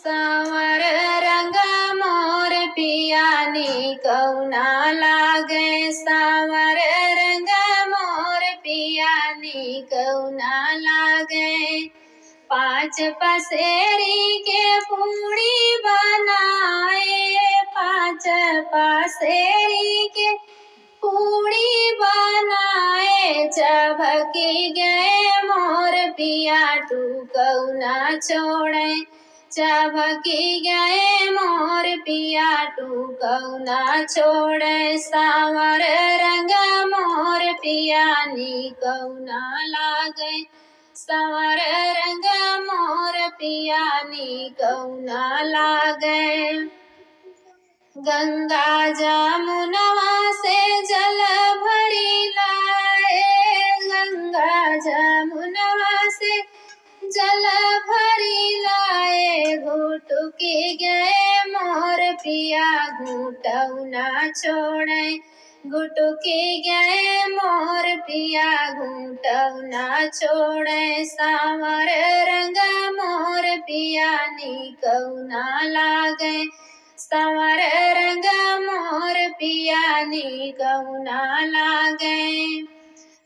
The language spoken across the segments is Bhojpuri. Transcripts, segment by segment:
सांवर रंग मोर पियानी कौना लागे। सांवर रंग मोर पियानी कौना लागे। पाँच पसेरी के पूड़ी बनाए। पाँच पसेरी के पूड़ी बनाए। चबकी गए मोर पिया तू कौना छोड़े। चबकी गए मोर पिया तू कौना छोड़े। सांवर रंग मोर पियानी कौना लागे। सांवर रंग मोर पियानी कौना लागे। गंगा जमुनवा से जल भरी लाए। गंगा जमुनवा से जल भरी लाए। घुटुकी गए मोर पिया घुटौना छोड़े। घुटुकी गए मोर पिया घुटौना छोड़े। सांवर रंग मोर पियानी कौना लागे। सांवर रंग मोर पियानी कौना लागे।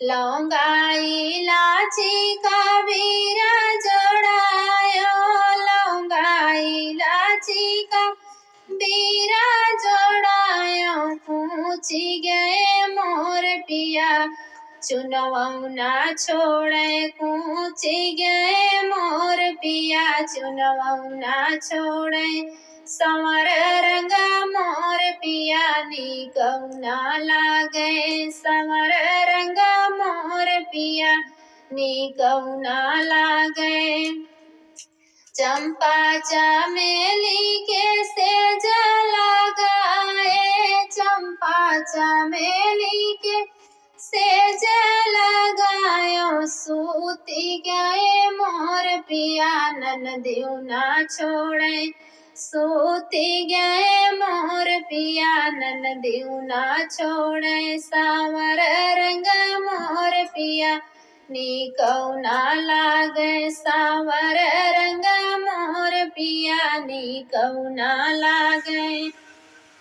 लौंगा इलाची का बीरा जोड़ायो। लौंगा इलाची का बीरा जोड़ायो। पूछी गए मोर पिया चुनवौना छोड़े। पूछी गए मोर पिया चुनवौना छोड़े। सांवर रंग मोर पियानी कौना लागे। सांवर रंग मोर पियानी कौना लागे। चंपा चमेली के सेज लगाए। चंपा चमेली के सेज लगायो। सूती गए मोर पिया ननदियो ना छोड़े। सूती गए मोर पिया ननदियो ना छोड़े। सांवर रंग मोर पिया नी कौना लागे। सांवर रंग मोर पिया नी कौना लागे।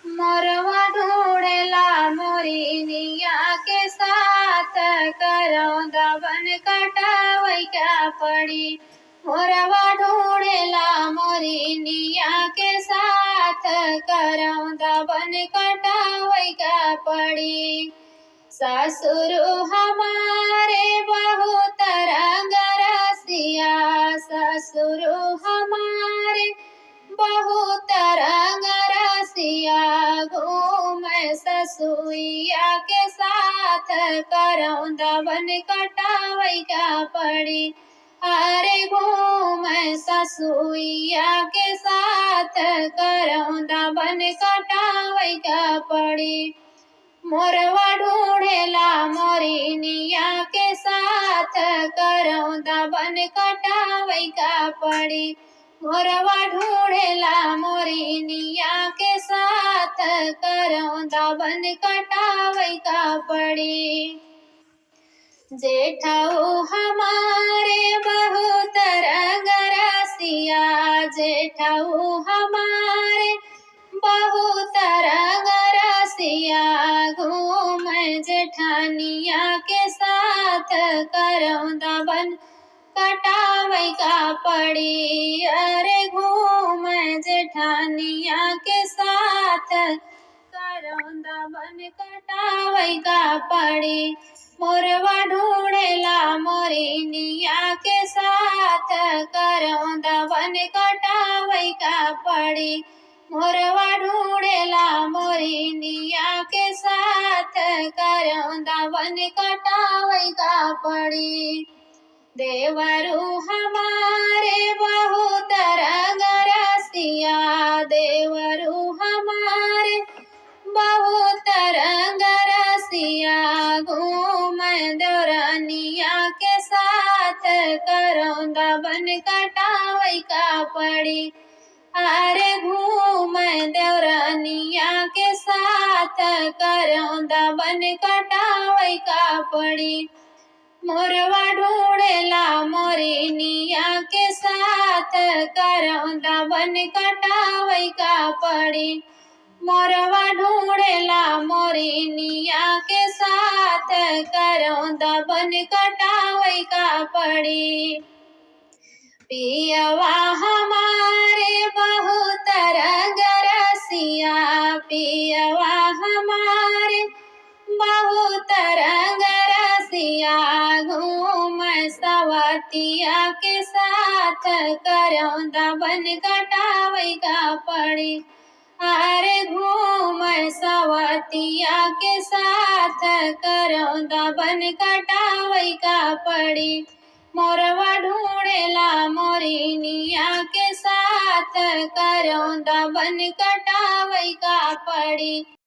मोरवा ढूंढेला मोरिनिया के साथ करो दबन कटावई का पड़ी। मोरवा ढूंढेला मोरिनिया के साथ करो दबन कटावई का पड़ी। ससुर हमारे बहुत रंग रसिया। ससुर हमारे बहुत रंग रसिया। घूम ससुइया के साथ करो दबन कटावई का पड़ी। अरे घूम ससुइया के साथ करो दबन कटावई का पड़ी। मोरवा ढूंढेला मोरिनिया के साथ करो दबन कटावई का पड़ी। मोरवा ढूंढेला मोरिनिया के साथ करो दबन कटावई का पड़ी। जेठाऊ हमारे बहुत रंग रसिया। जेठाऊ हमारे बहुत रंग रसिया। घूम जेठानिया के साथ करो दबन कटावई का पड़ी। अरे घूम जेठानिया के साथ करो दबन कटावई का पड़ी। मोरवा ढूंढेला मोरिनिया के साथ करो दबन कटावई का पड़ी। मोरवा ढूंढेला मोरिनिया के साथ करो दबन कटावई का पड़ी। देवरू हमारे बहुत रंग रसिया। देवरू हमारे बहुत रंग रसिया। घूम दौरानिया के साथ करो दबन कटावई का पड़ी। अरे घूम दौरानिया के साथ करो दबन कटावई का पड़ी। मोरवा ढूंढेला मोरनिया के साथ, करौंदा बन कटावई का पड़ी। मोरवा ढूंढेला मोरनिया के साथ, करौंदा बन कटावई का पड़ी। पियवा हमारे बहुत रंग रसिया, पियवा हमारे बहुत रंग रसिया, घूम सवतिया के साथ, करौंदा बन कटावई का पड़ी। अरे घूम सवतिया के साथ, करौंदा बन कटावई का पड़ी। मोरवा ढूंढेला मोरनिया के साथ, करौंदा बन कटावई का पड़ी।